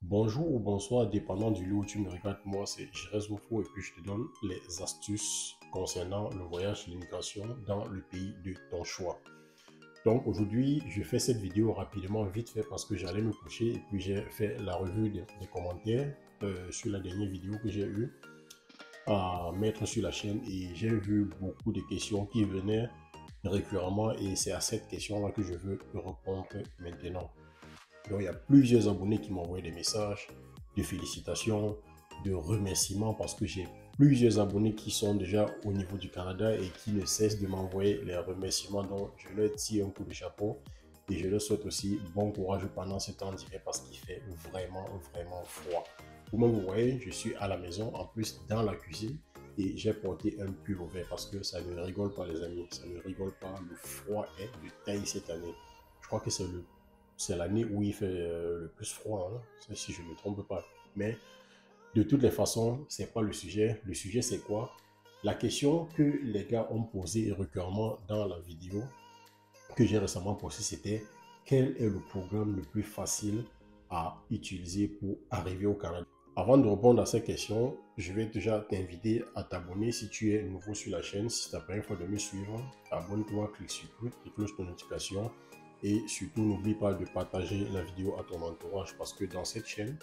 Bonjour ou bonsoir, dépendant du lieu où tu me regardes. Moi, c'est Jerez Wofo et puis je te donne les astuces concernant le voyage, l'immigration dans le pays de ton choix. Donc aujourd'hui, je fais cette vidéo rapidement, vite fait, parce que j'allais me coucher et puis j'ai fait la revue des commentaires sur la dernière vidéo que j'ai eu à mettre sur la chaîne et j'ai vu beaucoup de questions qui venaient récurremment et c'est à cette question-là que je veux répondre maintenant. Donc, il y a plusieurs abonnés qui m'ont envoyé des messages de félicitations, de remerciements parce que j'ai plusieurs abonnés qui sont déjà au niveau du Canada et qui ne cessent de m'envoyer les remerciements. Donc, je leur tire un coup de chapeau et je leur souhaite aussi bon courage pendant ce temps d'hiver parce qu'il fait vraiment, vraiment froid. Vous-même, vous voyez, je suis à la maison, en plus dans la cuisine et j'ai porté un pull vert parce que ça ne rigole pas, les amis. Ça ne rigole pas. Le froid est de taille cette année. Je crois que c'est l'année où il fait le plus froid, hein, si je ne me trompe pas. Mais de toutes les façons, c'est pas le sujet. Le sujet, c'est quoi? La question que les gars ont posée récurremment dans la vidéo que j'ai récemment postée, c'était quel est le programme le plus facile à utiliser pour arriver au Canada? Avant de répondre à cette question, je vais déjà t'inviter à t'abonner si tu es nouveau sur la chaîne. Si c'est ta première fois de me suivre, abonne-toi, clique sur la cloche de notification. Et surtout, n'oublie pas de partager la vidéo à ton entourage parce que dans cette chaîne,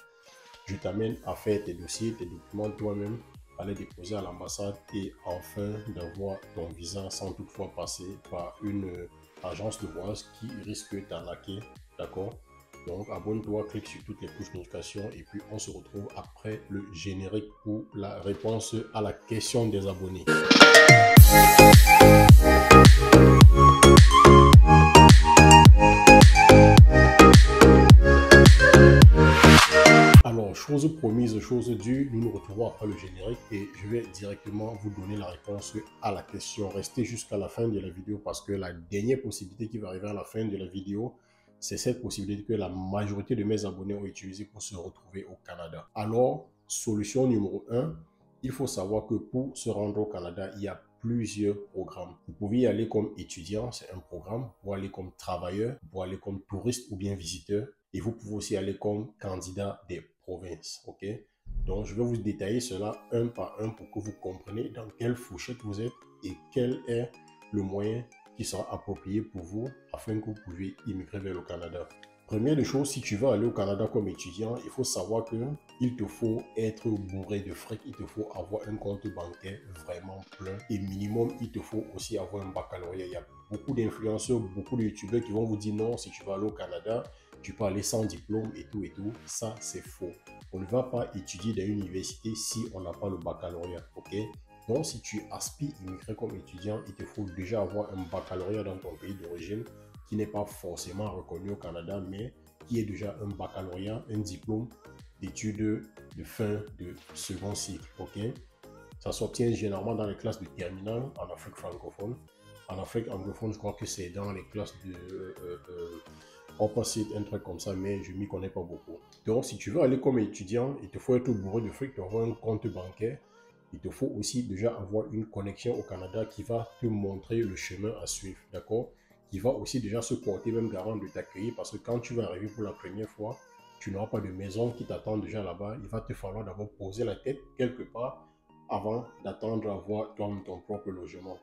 je t'amène à faire tes dossiers, tes documents toi-même, à les déposer à l'ambassade et enfin d'avoir ton visa sans toutefois passer par une agence de voyage qui risque d'arnaquer. D'accord? Donc, abonne-toi, clique sur toutes les touches de notification et puis on se retrouve après le générique pour la réponse à la question des abonnés. Alors, chose promise, chose due, nous nous retrouvons après le générique et je vais directement vous donner la réponse à la question. Restez jusqu'à la fin de la vidéo parce que la dernière possibilité qui va arriver à la fin de la vidéo, c'est cette possibilité que la majorité de mes abonnés ont utilisée pour se retrouver au Canada. Alors, solution numéro 1, il faut savoir que pour se rendre au Canada, il y a plusieurs programmes. Vous pouvez y aller comme étudiant, c'est un programme. Vous pouvez aller comme travailleur, vous pouvez aller comme touriste ou bien visiteur. Et vous pouvez aussi aller comme candidat des provinces. Ok? Donc, je vais vous détailler cela un par un pour que vous compreniez dans quelle fourchette vous êtes et quel est le moyen qui sera approprié pour vous afin que vous puissiez immigrer vers le Canada. Première des choses, si tu veux aller au Canada comme étudiant, il faut savoir que il te faut être bourré de fric, il te faut avoir un compte bancaire vraiment plein et minimum, il te faut aussi avoir un baccalauréat. Il y a beaucoup d'influenceurs, beaucoup de youtubeurs qui vont vous dire non, si tu vas aller au Canada, tu peux aller sans diplôme et tout et tout. Ça, c'est faux. On ne va pas étudier dans une université si on n'a pas le baccalauréat, ok? Donc, si tu aspires à immigrer comme étudiant, il te faut déjà avoir un baccalauréat dans ton pays d'origine qui n'est pas forcément reconnu au Canada, mais qui est déjà un baccalauréat, un diplôme d'études de fin de second cycle, ok? Ça s'obtient généralement dans les classes de terminale en Afrique francophone. En Afrique anglophone, je crois que c'est dans les classes de opposite, un truc comme ça, mais je ne m'y connais pas beaucoup. Donc, si tu veux aller comme étudiant, il te faut être bourré de fric, tu avoir un compte bancaire. Il te faut aussi déjà avoir une connexion au Canada qui va te montrer le chemin à suivre, d'accord? Qui va aussi déjà se porter même garant de t'accueillir parce que quand tu vas arriver pour la première fois, tu n'auras pas de maison qui t'attend déjà là-bas. Il va te falloir d'abord poser la tête quelque part avant d'attendre à avoir ton propre logement.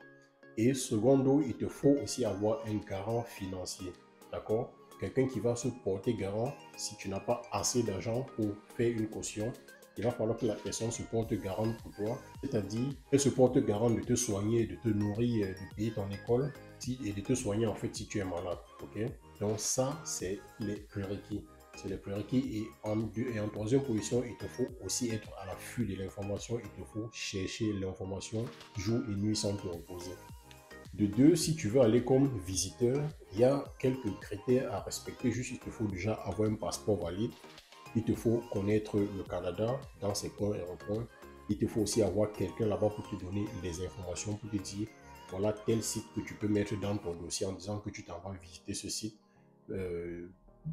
Et secondo, il te faut aussi avoir un garant financier, d'accord? Quelqu'un qui va se porter garant si tu n'as pas assez d'argent pour faire une caution. Il va falloir que la personne se porte garante pour toi, c'est-à-dire elle se porte garante de te soigner, de te nourrir, de payer ton école et de te soigner en fait si tu es malade, ok? Donc ça, c'est les prérequis. C'est les prérequis et en troisième position, il te faut aussi être à l'affût de l'information. Il te faut chercher l'information jour et nuit sans te reposer. De deux, si tu veux aller comme visiteur, il y a quelques critères à respecter. Juste, il te faut déjà avoir un passeport valide. Il te faut connaître le Canada dans ses coins et recoins. Il te faut aussi avoir quelqu'un là-bas pour te donner les informations, pour te dire, voilà tel site que tu peux mettre dans ton dossier en disant que tu t'en vas visiter ce site.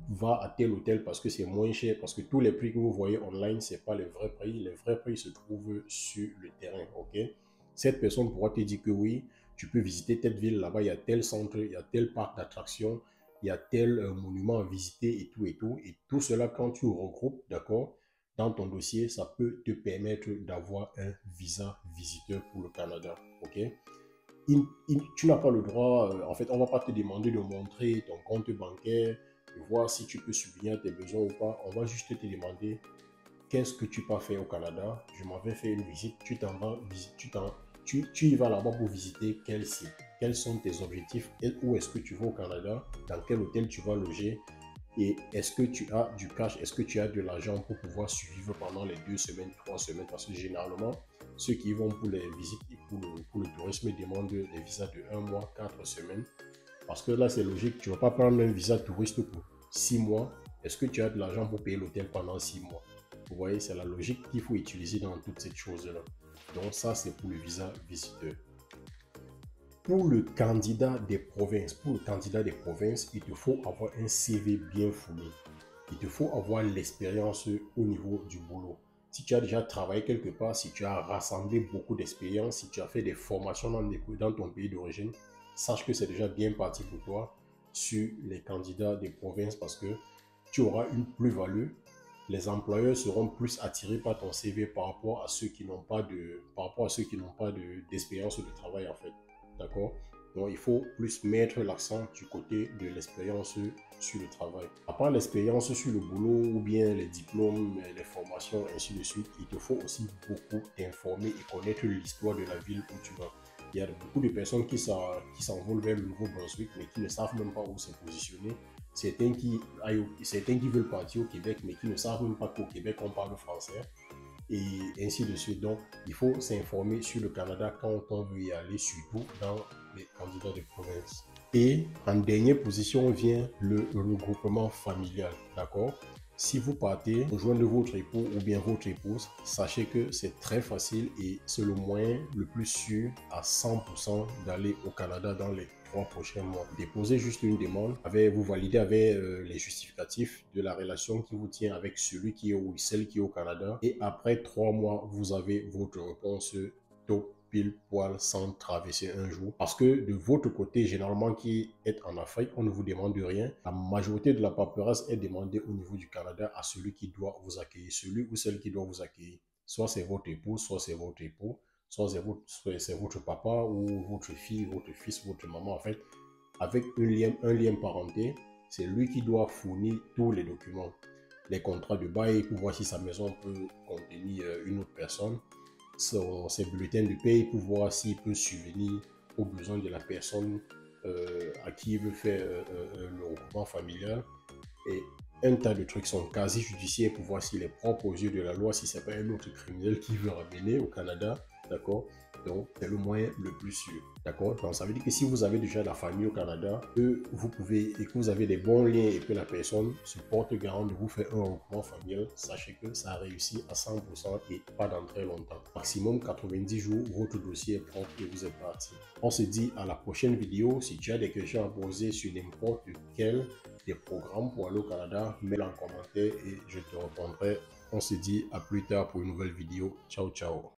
Va à tel hôtel parce que c'est moins cher, parce que tous les prix que vous voyez online, ce n'est pas les vrais prix. Les vrais prix se trouvent sur le terrain, ok? Cette personne pourra te dire que oui, tu peux visiter telle ville, là-bas, il y a tel centre, il y a tel parc d'attractions, il y a tel monument à visiter et tout et tout. Et tout cela, quand tu regroupes, d'accord, dans ton dossier, ça peut te permettre d'avoir un visa visiteur pour le Canada, ok? Tu n'as pas le droit, en fait, on ne va pas te demander de montrer ton compte bancaire, de voir si tu peux subvenir à tes besoins ou pas. On va juste te demander qu'est-ce que tu peux faire au Canada. Je m'avais fait une visite, tu y vas là-bas pour visiter quel site, quels sont tes objectifs, et où est-ce que tu vas au Canada, dans quel hôtel tu vas loger, et est-ce que tu as du cash, est-ce que tu as de l'argent pour pouvoir suivre pendant les 2 semaines, 3 semaines, parce que généralement, ceux qui vont pour les visites et pour le tourisme demandent des visas de 1 mois, 4 semaines. Parce que là, c'est logique, tu ne vas pas prendre un visa touriste pour 6 mois. Est-ce que tu as de l'argent pour payer l'hôtel pendant 6 mois? Vous voyez, c'est la logique qu'il faut utiliser dans toutes ces choses-là. Donc ça, c'est pour le visa visiteur. Pour le candidat des provinces, il te faut avoir un CV bien fourni. Il te faut avoir l'expérience au niveau du boulot. Si tu as déjà travaillé quelque part, si tu as rassemblé beaucoup d'expérience, si tu as fait des formations dans ton pays d'origine, sache que c'est déjà bien parti pour toi sur les candidats des provinces parce que tu auras une plus-value. Les employeurs seront plus attirés par ton CV par rapport à ceux qui n'ont pas d'expérience de travail en fait. D'accord? Donc, il faut plus mettre l'accent du côté de l'expérience sur le travail. À part l'expérience sur le boulot ou bien les diplômes, les formations, ainsi de suite, il te faut aussi beaucoup t'informer et connaître l'histoire de la ville où tu vas. Il y a beaucoup de personnes qui s'envolent vers le Nouveau-Brunswick, mais qui ne savent même pas où se positionner. Certains qui veulent partir au Québec, mais qui ne savent même pas qu'au Québec, on parle français et ainsi de suite. Donc, il faut s'informer sur le Canada quand on veut y aller, surtout dans les candidats de province. Et en dernière position vient le regroupement familial, d'accord? Si vous partez rejoindre votre époux ou bien votre épouse, sachez que c'est très facile et c'est le moyen le plus sûr à 100% d'aller au Canada dans les 3 prochains mois. Déposez juste une demande, vous validez avec les justificatifs de la relation qui vous tient avec celui qui est ou celle qui est au Canada. Et après 3 mois, vous avez votre réponse top pile poil sans traverser un jour. Parce que de votre côté, généralement qui est en Afrique, on ne vous demande rien. La majorité de la paperasse est demandée au niveau du Canada à celui qui doit vous accueillir, celui ou celle qui doit vous accueillir. Soit c'est votre épouse, soit c'est votre époux, soit c'est votre papa ou votre fille, votre fils, votre maman. En fait, avec un lien parenté, c'est lui qui doit fournir tous les documents. Les contrats de bail pour voir si sa maison peut contenir une autre personne, ses bulletins de paie pour voir s'il peut subvenir aux besoins de la personne à qui il veut faire le regroupement familial. Et un tas de trucs, sont quasi judiciaires pour voir s'il est propre aux yeux de la loi, si c'est pas un autre criminel qui veut ramener au Canada, d'accord? Donc, c'est le moyen le plus sûr, d'accord? Donc, ça veut dire que si vous avez déjà la famille au Canada, que vous avez des bons liens et que la personne se porte garant de vous faire un regroupement familial, sachez que ça a réussi à 100% et pas dans très longtemps. Maximum 90 jours, votre dossier est propre et vous êtes parti. On se dit à la prochaine vidéo. Si tu as des questions à poser sur n'importe quel des programmes pour aller au Canada, mets-les en commentaire et je te répondrai. On se dit à plus tard pour une nouvelle vidéo. Ciao, ciao.